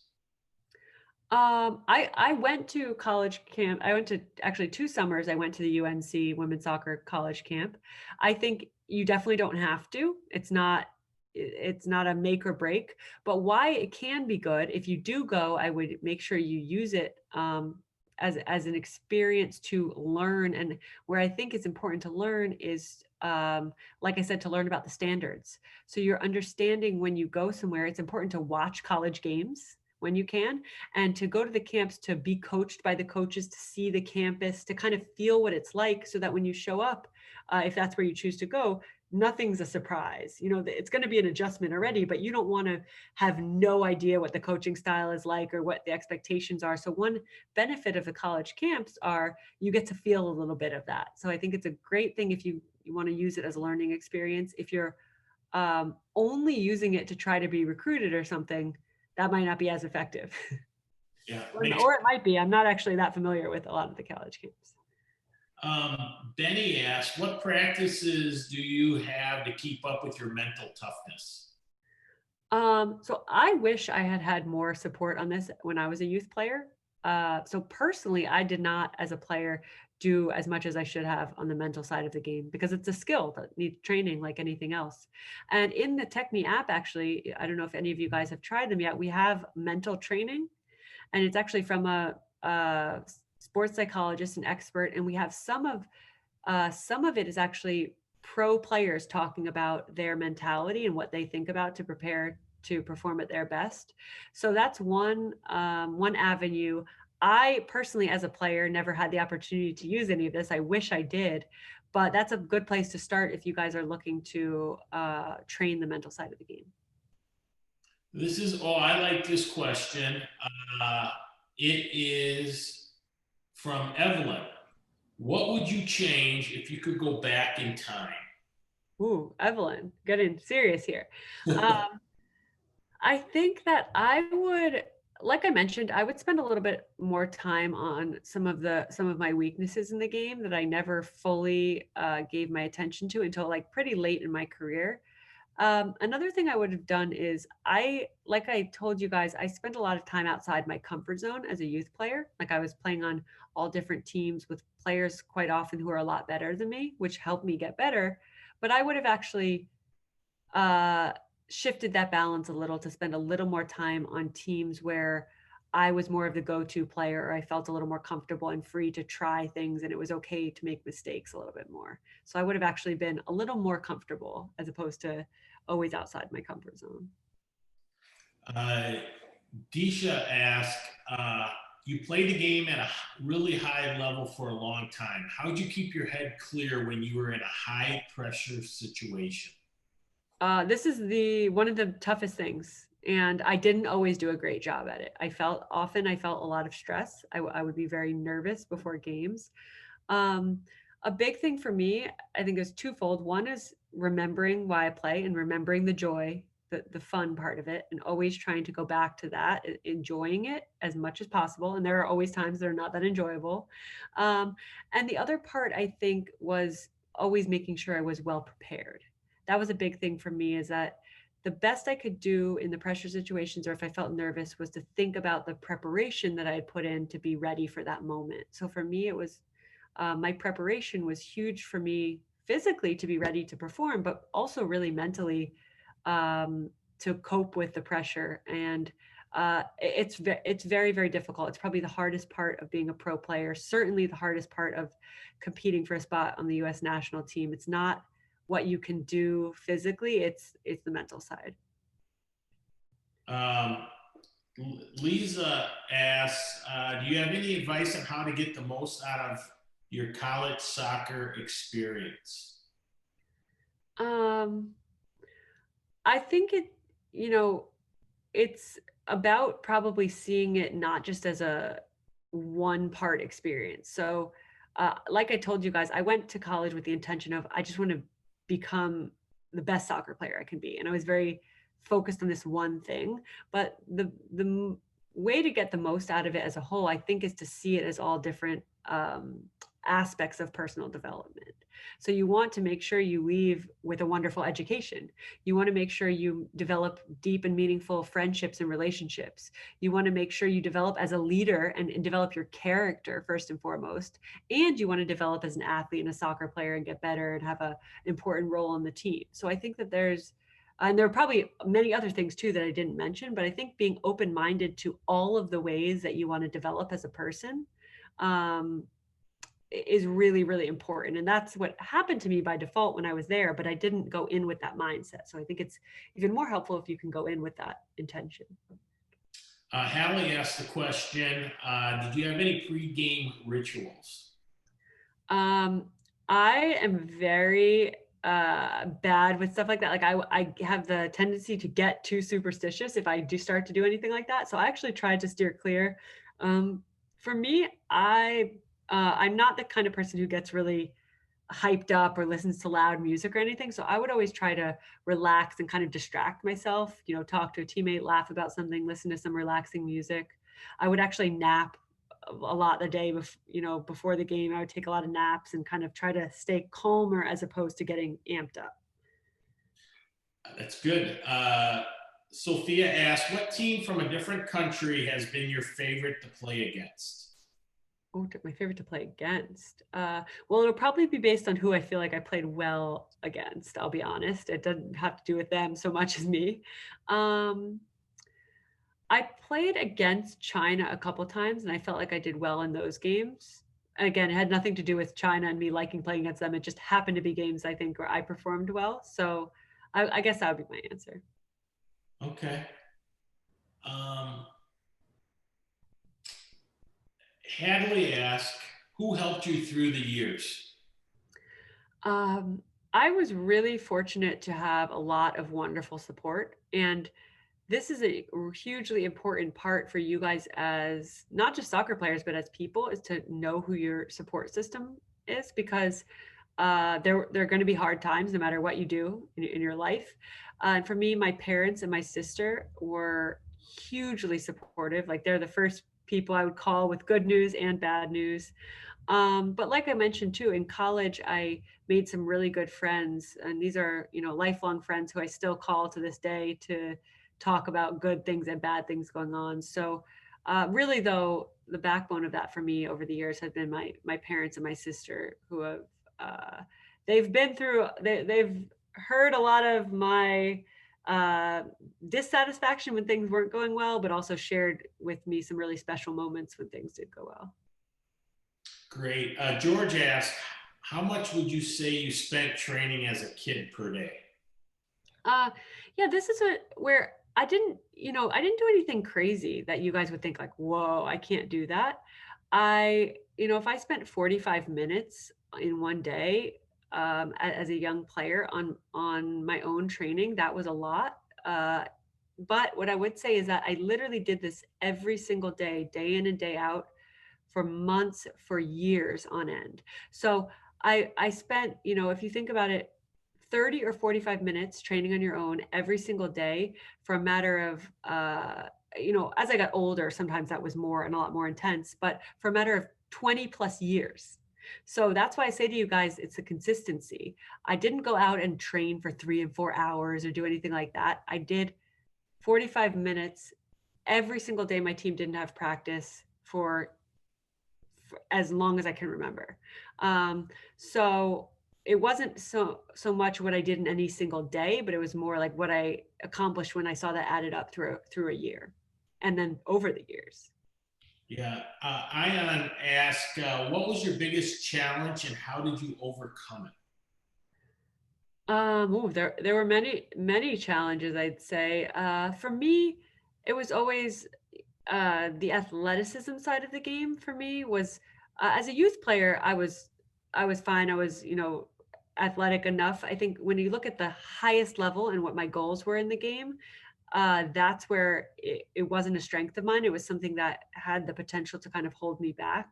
I went to college camp. I went to actually 2 summers. I went to the UNC women's soccer college camp. I think you definitely don't have to. It's not a make or break, but why it can be good if you do go, I would make sure you use it as an experience to learn. And where I think it's important to learn is, like I said, to learn about the standards. So you're understanding when you go somewhere, it's important to watch college games when you can, and to go to the camps, to be coached by the coaches, to see the campus, to kind of feel what it's like, so that when you show up, if that's where you choose to go, nothing's a surprise. It's going to be an adjustment already, but you don't want to have no idea what the coaching style is like or what the expectations are. So one benefit of the college camps are you get to feel a little bit of that. So I think it's a great thing if you want to use it as a learning experience. If you're only using it to try to be recruited or something, that might not be as effective. Yeah. Or it might be. I'm not actually that familiar with a lot of the college camps. Benny asked, what practices do you have to keep up with your mental toughness? So I wish I had had more support on this when I was a youth player. So personally, I did not, as a player, do as much as I should have on the mental side of the game, because it's a skill that needs training like anything else. And in the Techne app, actually, I don't know if any of you guys have tried them yet, we have mental training, and it's actually from a sports psychologist and expert. And we have some of it is actually pro players talking about their mentality and what they think about to prepare to perform at their best. So that's one avenue. I personally, as a player, never had the opportunity to use any of this. I wish I did, but that's a good place to start if you guys are looking to train the mental side of the game. I like this question. It is from Evelyn. What would you change if you could go back in time? Ooh, Evelyn, getting serious here. Um, I think that I would, like I mentioned, I would spend a little bit more time on some of my weaknesses in the game that I never fully gave my attention to until like pretty late in my career. Another thing I would have done is like I told you guys, I spent a lot of time outside my comfort zone as a youth player. Like I was playing on all different teams with players quite often who are a lot better than me, which helped me get better. But I would have actually uh, shifted that balance a little to spend a little more time on teams where I was more of the go-to player, or I felt a little more comfortable and free to try things, and it was okay to make mistakes a little bit more. So I would have actually been a little more comfortable as opposed to always outside my comfort zone. Uh, Disha asked, you played the game at a really high level for a long time. How did you keep your head clear when you were in a high pressure situation? This is the one of the toughest things, and I didn't always do a great job at it. I felt a lot of stress. I would be very nervous before games. Um, a big thing for me, I think, is twofold. One is remembering why I play and remembering the joy, the fun part of it, and always trying to go back to that, enjoying it as much as possible. And there are always times that are not that enjoyable. Um, and the other part, I think, was always making sure I was well prepared. That was a big thing for me, is that the best I could do in the pressure situations, or if I felt nervous, was to think about the preparation that I had put in to be ready for that moment. So for me, it was my preparation was huge for me physically to be ready to perform, but also really mentally to cope with the pressure. And it's very, very difficult. It's probably the hardest part of being a pro player. Certainly the hardest part of competing for a spot on the U.S. national team. It's not what you can do physically. It's the mental side. Um, Lisa asks, do you have any advice on how to get the most out of your college soccer experience? Um, I think you know, it's about probably seeing it not just as a one part experience. So, like I told you guys, I went to college with the intention of I just want to become the best soccer player I can be, and I was very focused on this one thing. But way to get the most out of it as a whole, I think, is to see it as all different aspects of personal development. So you want to make sure you leave with a wonderful education. You want to make sure you develop deep and meaningful friendships and relationships. You want to make sure you develop as a leader and develop your character first and foremost. And you want to develop as an athlete and a soccer player and get better and have a important role on the team. So I think that and there are probably many other things too that I didn't mention, but I think being open-minded to all of the ways that you want to develop as a person um, is really, really important. And that's what happened to me by default when I was there, but I didn't go in with that mindset. So I think it's even more helpful if you can go in with that intention. Hallie asked the question, did you have any pre-game rituals? Um, I am very bad with stuff like that. Like I have the tendency to get too superstitious if I do start to do anything like that. So I actually tried to steer clear. For me, I'm not the kind of person who gets really hyped up or listens to loud music or anything. So I would always try to relax and kind of distract myself, talk to a teammate, laugh about something, listen to some relaxing music. I would actually nap a lot the day before the game. I would take a lot of naps and kind of try to stay calmer as opposed to getting amped up. That's good. Sophia asked, what team from a different country has been your favorite to play against? Oh, my favorite to play against. Well, it'll probably be based on who I feel like I played well against. I'll be honest. It doesn't have to do with them so much as me. Um, I played against China a couple times, and I felt like I did well in those games. Again, it had nothing to do with China and me liking playing against them. It just happened to be games, I think, where I performed well. So I guess that would be my answer. Okay. Um, Hadley asked, who helped you through the years? Um, I was really fortunate to have a lot of wonderful support. And this is a hugely important part for you guys as not just soccer players, but as people, is to know who your support system is, because there are going to be hard times no matter what you do in your life. And for me, my parents and my sister were hugely supportive. Like, they're the first people I would call with good news and bad news. But like I mentioned too, in college, I made some really good friends, and these are, lifelong friends who I still call to this day to talk about good things and bad things going on. So, really, though, the backbone of that for me over the years has been my parents and my sister, who have uh, they've heard a lot of my uh, dissatisfaction when things weren't going well, but also shared with me some really special moments when things did go well. Great. George asked, how much would you say you spent training as a kid per day? Uh, yeah, this is where I didn't do anything crazy that you guys would think like, whoa, I can't do that. If I spent 45 minutes in one day, as a young player on my own training, that was a lot. But what I would say is that I literally did this every single day in and day out, for months, for years on end. So I spent, if you think about it, 30 or 45 minutes training on your own every single day for a matter of as I got older, sometimes that was more and a lot more intense, but for a matter of 20 plus years. So that's why I say to you guys, it's a consistency. I didn't go out and train for 3 and 4 hours or do anything like that. I did 45 minutes every single day my team didn't have practice for as long as I can remember. So it wasn't so much what I did in any single day, but it was more like what I accomplished when I saw that added up through a year, and then over the years. Yeah. Ion asked, what was your biggest challenge and how did you overcome it? There were many challenges, I'd say. For me, it was always the athleticism side of the game. For me was, as a youth player, I was fine. I was, athletic enough. I think when you look at the highest level and what my goals were in the game, that's where it wasn't a strength of mine. It was something that had the potential to kind of hold me back.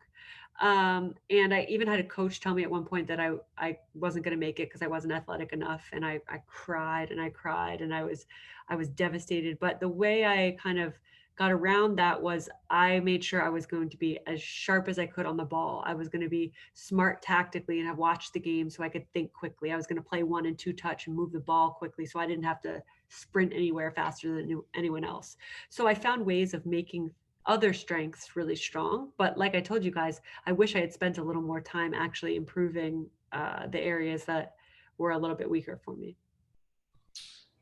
And I even had a coach tell me at one point that I wasn't going to make it because I wasn't athletic enough. And I cried and I cried and I was devastated. But the way I kind of got around that was I made sure I was going to be as sharp as I could on the ball. I was going to be smart tactically and have watched the game so I could think quickly. I was going to play 1 and 2 touch and move the ball quickly so I didn't have to sprint anywhere faster than anyone else. So I found ways of making other strengths really strong. But like I told you guys, I wish I had spent a little more time actually improving the areas that were a little bit weaker for me.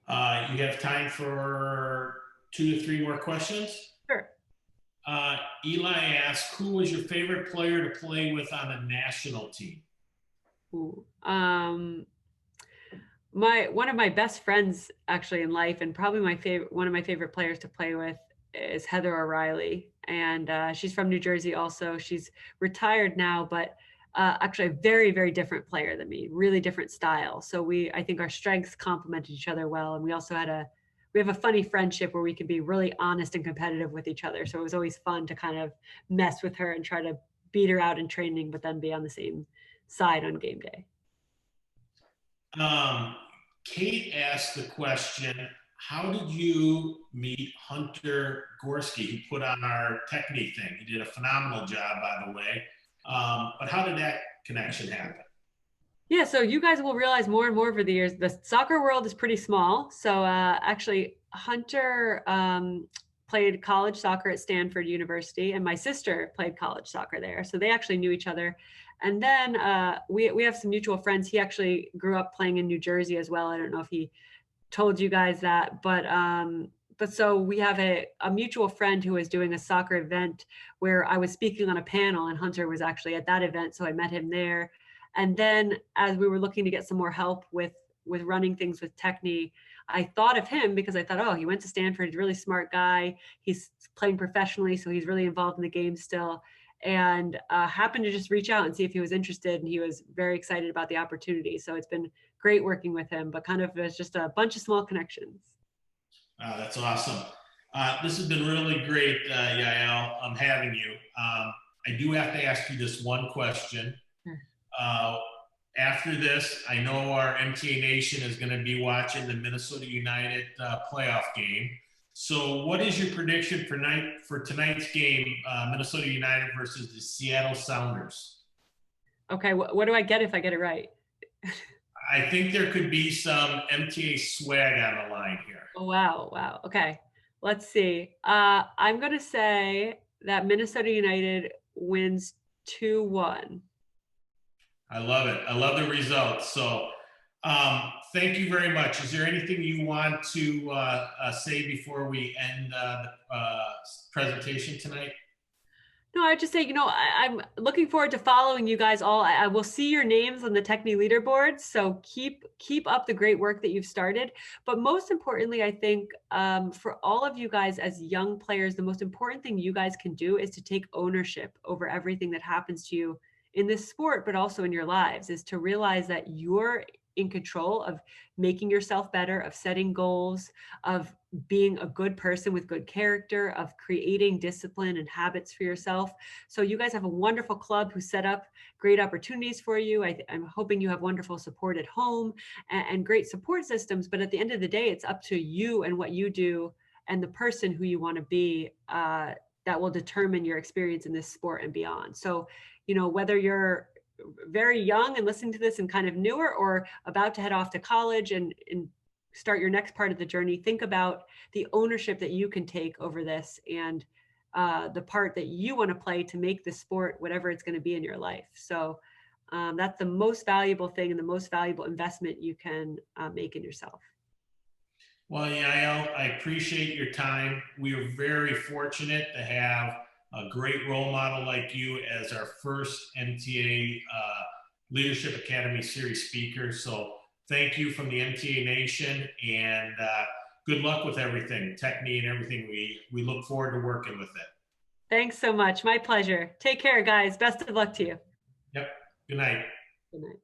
You have time for 2 to 3 more questions. Sure. Eli asked, who was your favorite player to play with on a national team? Ooh. One of my best friends actually in life, and probably one of my favorite players to play with, is Heather O'Reilly, and she's from New Jersey. Also, she's retired now, but actually a very, very different player than me. Really different style. So I think our strengths complemented each other well, and we have a funny friendship where we can be really honest and competitive with each other. So it was always fun to kind of mess with her and try to beat her out in training, but then be on the same side on game day. Kate asked the question, how did you meet Hunter Gorski, who put on our Techne thing? He did a phenomenal job, by the way. But how did that connection happen? Yeah, so you guys will realize more and more over the years, the soccer world is pretty small. So actually, Hunter played college soccer at Stanford University, and my sister played college soccer there. So they actually knew each other. And then we have some mutual friends. He actually grew up playing in New Jersey as well. I don't know if he told you guys that, but so we have a mutual friend who was doing a soccer event where I was speaking on a panel, and Hunter was actually at that event. So I met him there. And then as we were looking to get some more help with running things with Techne, I thought of him because I thought, oh, he went to Stanford. He's a really smart guy. He's playing professionally, so he's really involved in the game still. And happened to just reach out and see if he was interested. And he was very excited about the opportunity. So it's been great working with him, but kind of as just a bunch of small connections. That's awesome. This has been really great, Yael. I'm having you. I do have to ask you this one question. Uh, After this, I know our MTA Nation is going to be watching the Minnesota United playoff game. So, what is your prediction for tonight's game, Minnesota United versus the Seattle Sounders? Okay, what do I get if I get it right? I think there could be some MTA swag on the line here. Oh, wow, wow. Okay, let's see. I'm gonna say that Minnesota United wins 2-1. I love it. I love the results. So, thank you very much. Is there anything you want to say before we end the presentation tonight? No, I just say, I'm looking forward to following you guys all. I will see your names on the Techne leaderboards. So keep up the great work that you've started. But most importantly, I think for all of you guys as young players, the most important thing you guys can do is to take ownership over everything that happens to you in this sport, but also in your lives, is to realize that you're in control of making yourself better, of setting goals, of being a good person with good character, of creating discipline and habits for yourself. So you guys have a wonderful club who set up great opportunities for you. I'm hoping you have wonderful support at home and great support systems. But at the end of the day, it's up to you and what you do and the person who you want to be that will determine your experience in this sport and beyond. So, whether you're very young and listening to this and kind of newer, or about to head off to college and start your next part of the journey, think about the ownership that you can take over this and the part that you want to play to make the sport whatever it's going to be in your life. So that's the most valuable thing and the most valuable investment you can make in yourself. Well, Yael, I appreciate your time. We are very fortunate to have a great role model like you as our first MTA Leadership Academy Series speaker. So thank you from the MTA Nation, and good luck with everything, Techne and everything. We look forward to working with it. Thanks so much. My pleasure. Take care, guys. Best of luck to you. Yep. Good night. Good night.